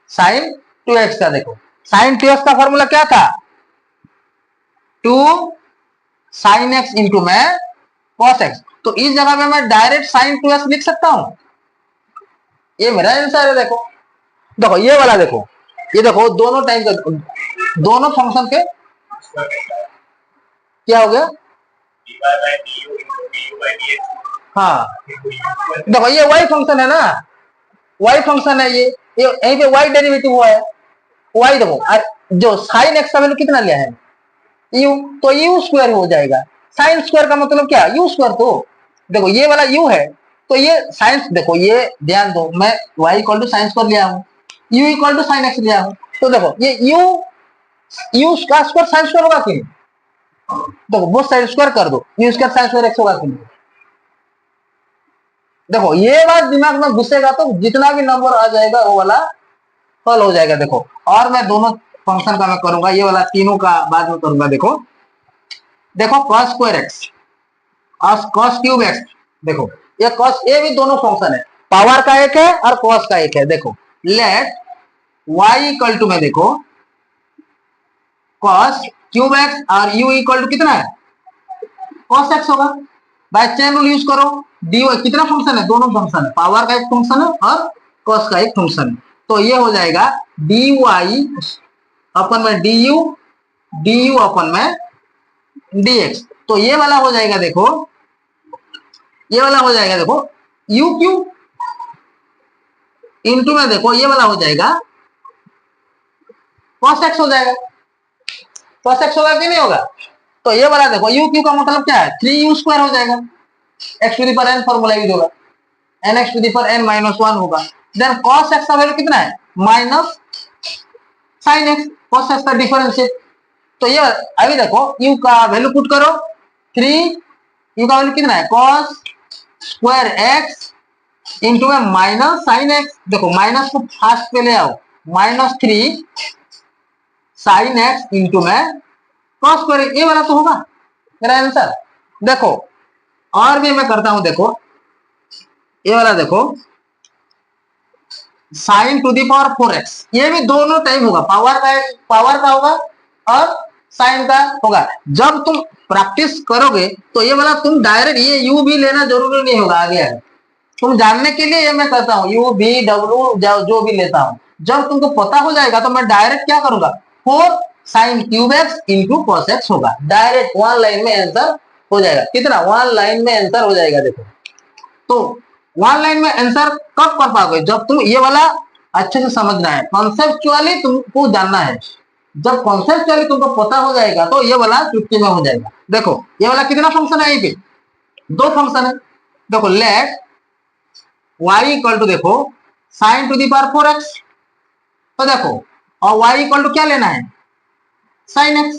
साइन 2x का। देखो साइन 2x का फॉर्मूला क्या था, 2 साइन x इंटू में cos x। तो इस जगह में मैं डायरेक्ट साइन 2x लिख सकता हूं, ये मेरा आंसर है। देखो देखो ये वाला, देखो ये देखो दोनों टाइम का, दोनों फंक्शन के क्या हो गया, हाँ देखो ये y फंक्शन है ना, y फंक्शन है, ये यहीं पे y डेरिवेटिव हुआ है। y देखो जो साइन x का वैल्यू कितना लिया है, u, तो u स्क्वायर हो जाएगा। साइन स्क्वायर का मतलब क्या, u स्क्वायर। तो देखो ये वाला u है, तो ये साइंस देखो, ये ध्यान दो, मैं y equal to sine square लिया हूँ, u equal to sine x लिया हूँ, तो देखो ये u का स्क्वायर साइन स्क्वायर होगा कि नहीं? देखो वो साइन स्क्वायर कर दो, u square sine square x होगा कि नहीं? देखो ये बात दिमाग में घुसेगा तो जितना भी नंबर आ जाएगा वो वाला सॉल्व हो जाएगा। देखो और मैं दोनों फंक्शन का मैं करूंगा, ये वाला तीनों का बाद में करूंगा। देखो देखो cos स्क्वायर एक्स और cos क्यूब एक्स, देखो ये cos ये भी दोनों फंक्शन है, पावर का एक है और cos का एक है। देखो लेट y इक्वल टू में देखो cos क्यूब एक्स और u इक्वल टू कितना है cos एक्स होगा। बाय चेन रूल यूज करो, dy कितना फंक्शन है, दोनों फंक्शन है, पावर का एक फंक्शन है और cos का एक फंक्शन है। तो ये हो जाएगा dy अपन में du अपन में dx। तो ये वाला हो जाएगा, देखो ये वाला हो जाएगा, देखो u क्यूब इंटू में देखो ये वाला हो जाएगा cos x हो जाएगा। cos x होगा कि नहीं होगा? तो ये वाला देखो u क्यूब का मतलब क्या है, 3u स्क्वायर हो जाएगा, x to the power n formula use होगा, nx to the power n minus 1 होगा। देन cos x का वैल्यू कितना है, minus sin x, cos x का डिफरेंशिएट। तो ये अभी देखो u का वैल्यू पुट करो, 3 u का वैल्यू कितना है cos स्क्वायर x इंटू में माइनस साइन एक्स। देखो माइनस को फास्ट पे ले आओ, माइनस 3 साइन एक्स इंटू में कॉस स्क्वायर, ये वाला तो होगा मेरा आंसर। देखो और भी मैं करता हूं, देखो ये वाला देखो sine to the power 4x, ये भी दोनों टाइम होगा, पावर का होगा और साइन का होगा। जब तुम प्रैक्टिस करोगे तो ये वाला तुम डायरेक्ट ये u भी लेना जरूरी नहीं होगा, आगे है तुम जानने के लिए ये मैं करता हूँ, u v w जो भी लेता हूँ। जब तुमको पता हो जाएगा तो मैं डायरेक्ट क्या करूंगा, 4 sine cube x into cos x होगा, डायरेक्ट वन लाइन में आंसर हो जाएगा। कितना, वन लाइन में आंसर हो जाएगा। देखो तो वन लाइन में आंसर कब कर पाओगे, जब तुम ये वाला अच्छे से समझना है, कॉन्सेप्चुअली तुमको जानना है। जब कॉन्सेप्चुअली तुमको पता हो जाएगा तो ये वाला चुटकी में हो जाएगा। देखो ये वाला कितना फंक्शन है, यहीं पे दो फंक्शन है। देखो लेट y इक्वल टू देखो sine to the power 4x, तो देखो और y इक्वल टू क्या लेना है, sine x।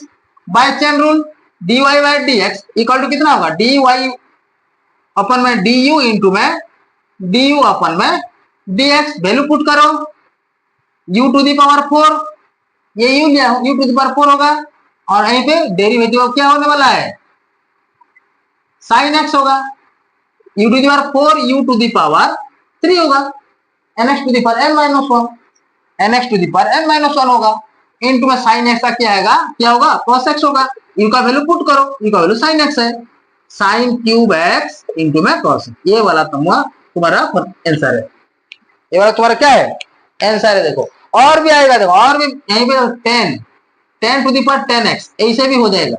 By chain rule dy by dx equal to कितना होगा, dy अपन में du इंटू में du अपन में dx। वैल्यू पुट करो, u टू दी पावर 4, ये u लिया u टू दी पावर 4 होगा, और यहीं पे डेरिवेटिव क्या होने वाला है, साइन x होगा, u to the power 4 u to the power 3 होगा, nx to the power n minus 1, nx to the power n minus 1 होगा, इनटू में sin x का क्या होगा cos x होगा। u का वैल्यू पुट करो, u का वैल्यू sin x है, sin क्यूब x इनटू में cos x। ये वाला तुम्हारा आंसर है, ये वाला तुम्हारा क्या है, आंसर है। देखो और भी आएगा, देखो और भी यहीं पे 10 टू दी पावर 10x ऐसे भी हो जाएगा।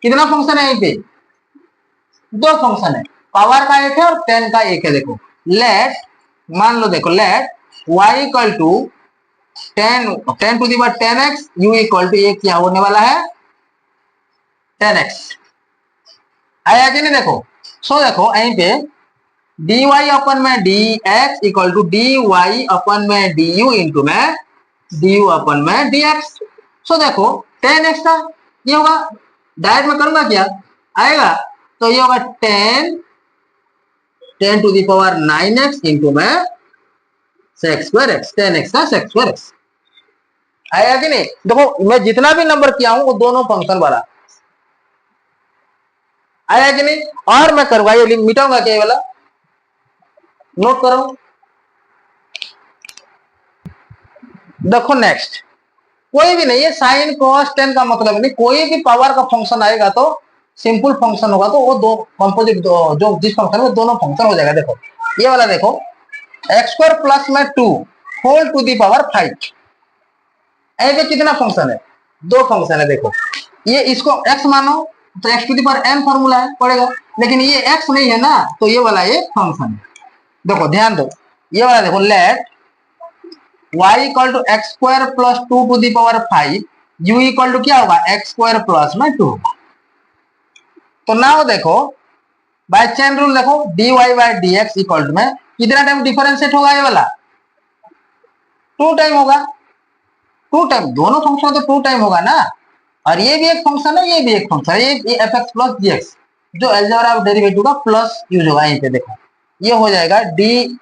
कितना फंक्शन है, यहीं पे दो फंक्शन है, पावर का एक है और 10 का एक है। देखो लेट मान लो, देखो let y equal to 10 to the power 10x, u equal to ये क्या होने वाला है 10x, आया कि नहीं? देखो सो देखो यहीं पे dy अपन में dx equal to dy upon में du इंटू में du अपन में dx। सो देखो 10x का ये होगा, डायरेक्ट में करूंगा क्या आएगा, तो ये होगा 10 to the power 9x into में सेक्स स्क्वायर एक्स, 10x का सेक्स स्क्वायर एक्स, आएगा कि नहीं? देखो मैं जितना भी नंबर किया हूं वो दोनों फंक्शन वाला आया कि नहीं? और मैं करूंगा ये मिटाऊंगा क्या, ये वाला नोट करो। देखो नेक्स्ट कोई भी नहीं है, साइन कॉस टेन का मतलब नहीं, कोई भी पावर का फंक्शन आएगा तो सिंपल फंक्शन होगा, तो वो दो कंपोजिट जो जिस फंक्शन में दोनों फंक्शन हो जाएगा। देखो ये वाला देखो एक्स स्क्वायर प्लस में 2 होल टू दी पावर 5, ऐसे कितना फंक्शन है, दो फंक्शन है। देखो ये इसको x मानो तो x to the power n formula है पड़ेगा, लेकिन ये x नहीं है ना, तो ये वाला एक फंक्शन है। देखो ध्यान दो, ये वाला देखो let y equal to x square plus 2 to the power 5, u equal to क्या होगा एक्स स्क्वायर प्लस में 2। तो नाउ देखो बाय चेन रूल देखो dy by dx equal to में कितना टाइम डिफरेंशिएट होगा ये वाला, 2 टाइम होगा, 2 टाइम, दोनों फंक्शन तो 2 टाइम होगा ना। और ये भी एक फंक्शन है, ये भी एक फंक्शन है, ये एफ एक्स प्लस जी एक्स, जो अलजेब्रा ऑफ डेरिवेटिव का प्लस यूज होगा यहीं पे देखो, ये हो जाएगा डी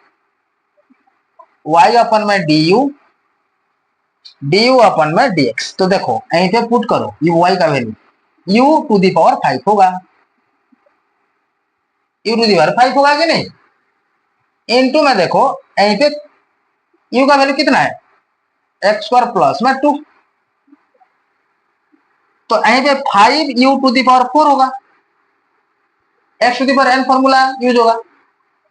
वाई अपन में डी यू अपन में dx। तो देखो यहीं पे पुट करो यू वाई का value, u to the power 5 होगा, u टू दी पावर 5 होगा कि नहीं, इनटू में देखो यहीं पे u का वैल्यू कितना है, एक्स स्क्वायर प्लस में 2, तो यहीं पे 5u टू दी पावर 4 होगा, x to the power n formula use होगा।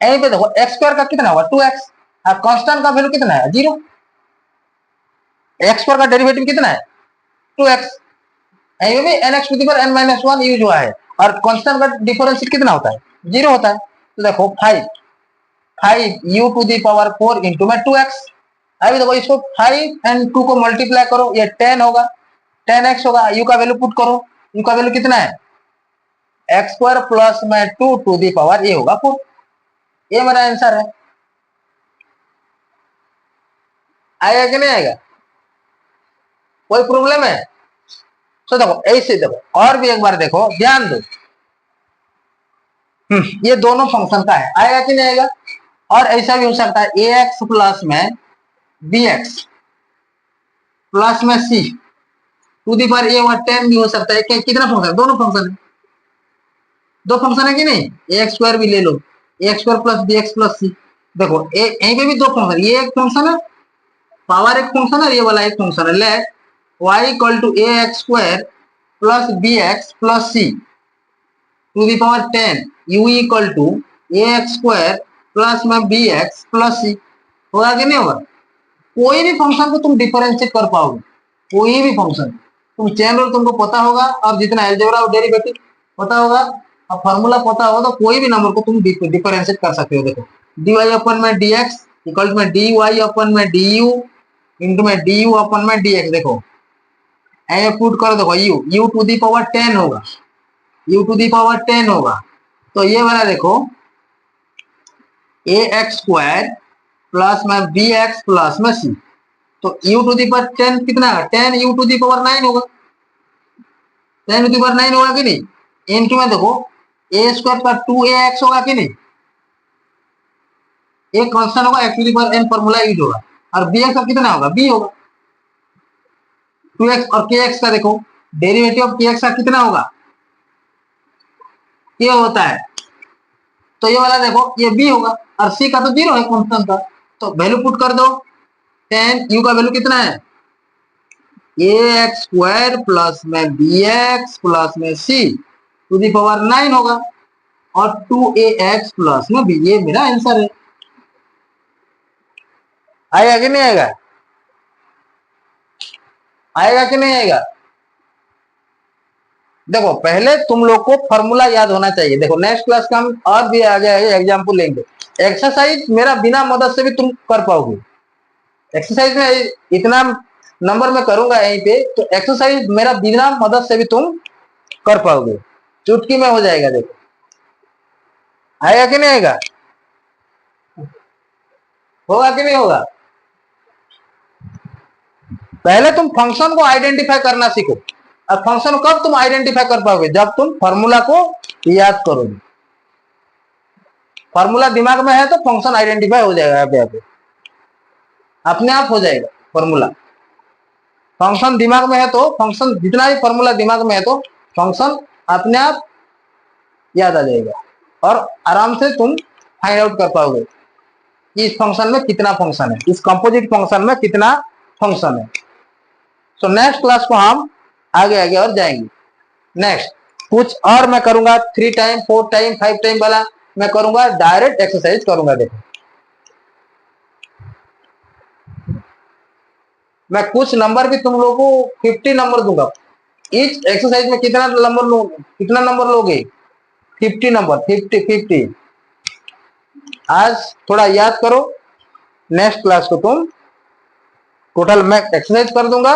यहीं पे देखो एक्स स्क्वायर का कितना होगा 2x, और कांस्टेंट का वैल्यू कितना है 0, एक्स स्क्वायर का डेरिवेटिव कितना है 2x, यहीं पे nx to the power n minus 1 use हुआ है, और कांस्टेंट का डिफरेंशिएट कितना होता है 0 होता है। तो देखो 5u to the power 4 into में 2x, अभी देखो इसको 5 एंड 2 को मल्टीप्लाई करो, ये 10 होगा, 10x होगा, u का वैल्यू पुट करो, u का वैल्यू कितना है एक्स स्क्वायर प्लस में 2 टू दी पावर ये होगा 4, ये मेरा आंसर है। आएगा कि नहीं आएगा, कोई प्रॉब्लम है? तो देखो ऐसे देखो और भी एक बार देखो, ध्यान दो, ये दोनों फंक्शन का है, आएगा कि नहीं आएगा। और ऐसा भी हो सकता है ए एक्स प्लस में बी एक्स प्लस में सी टू दी पावर ए और 10 भी हो सकता है। कितना फंक्शन, दोनों फंक्शन है, दो फंक्शन है कि नहीं, ए एक्स स्क्वायर भी ले लो, a x square plus b x plus c, देखो यहीं पे भी दो फंक्शन, ये एक फंक्शन है, पावर एक फंक्शन है, ये वाला एक फंक्शन है। Let y equal to a x square plus b x plus c to the power 10 u equal to a x square plus में बी एक्स प्लस सी, होगा कि नहीं होगा। कोई भी फंक्शन को तुम डिफरेंशिएट कर पाओगे, कोई भी फंक्शन, तुम चेन रूल तुमको पता होगा, और जितना अलजेब्रा और डेरिवेटिव पता होगा और फार्मूला पता होगा, तो कोई भी नंबर को तुम डिफरेंशिएट कर सकते हो। देखो dy अपन में dx इक्वल में dy अपन में du इंटू में du अपन में dx, देखो ऐसे पुट करो, देखो u टू दी पावर 10 होगा, u टू दी पावर 10 होगा, तो ये वाला देखो ए एक्स स्क्वायर प्लस में बी एक्स प्लस में सी, तो u टू दी पावर 10 कितना है 10 u टू दी पावर 9 होगा, 10 टू दी पावर 9 होगा कि नहीं, इनटू में देखो ए स्क्वायर का 2ax होगा कि नहीं, एक कांस्टेंट होगा, x to the power n formula use होगा, और bx का कितना होगा b होगा 2x, और kx का देखो डेरिवेटिव ऑफ kx का कितना होगा, ये होता है, तो ये वाला देखो ये b होगा, और c का तो 0 है कांस्टेंट का, तो वैल्यू पुट कर दो, 10 u का वैल्यू कितना है ए एक्स स्क्वायर प्लस में बी एक्स प्लस में सी टू दी पावर 9 होगा, और 2ax प्लस में b, ये मेरा आंसर है। आएगा कि नहीं आएगा, आएगा कि नहीं आएगा। देखो पहले तुम लोग को फॉर्मूला याद होना चाहिए। देखो नेक्स्ट क्लास का हम और भी आगे एग्जाम्पल लेंगे, एक्सरसाइज मेरा बिना मदद से भी तुम कर पाओगे, एक्सरसाइज में इतना नंबर में करूंगा यहीं पे, तो एक्सरसाइज मेरा बिना मदद से भी तुम कर पाओगे, चुटकी में हो जाएगा। देखो आएगा कि नहीं आएगा, होगा कि नहीं होगा। पहले तुम फंक्शन को आइडेंटिफाई करना सीखो, और फंक्शन कब तुम आइडेंटिफाई कर पाओगे, जब तुम फॉर्मूला को याद करोगे। फॉर्मूला दिमाग में है तो फंक्शन आइडेंटिफाई हो जाएगा, यहाँ अपने आप हो जाएगा फॉर्मूला। फंक्शन दिमाग में है तो फंक्शन, जितना भी फॉर्मूला दिमाग में है तो फंक्शन अपने आप याद आ जाएगा, और आराम से तुम फाइंड आउट कर पाओगे इस फंक्शन में कितना फंक्शन है, इस कंपोजिट फंक्शन में कितना फंक्शन है। सो नेक्स्ट क्लास को हम आगे आगे और जाएंगे। नेक्स्ट कुछ और मैं करूंगा, 3 टाइम 4 टाइम 5 टाइम वाला मैं करूंगा, डायरेक्ट एक्सरसाइज करूंगा। देखो मैं कुछ नंबर भी तुम लोगों को 50 नंबर दूंगा, इस एक्सरसाइज में कितना नंबर लोगे 50 नंबर, 50। आज थोड़ा याद करो, नेक्स्ट क्लास को तुम टोटल मैं एक्सरसाइज कर दूंगा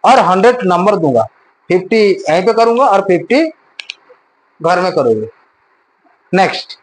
और 100 नंबर दूंगा, 50 यहीं पे करूंगा और 50 घर में करोगे। नेक्स्ट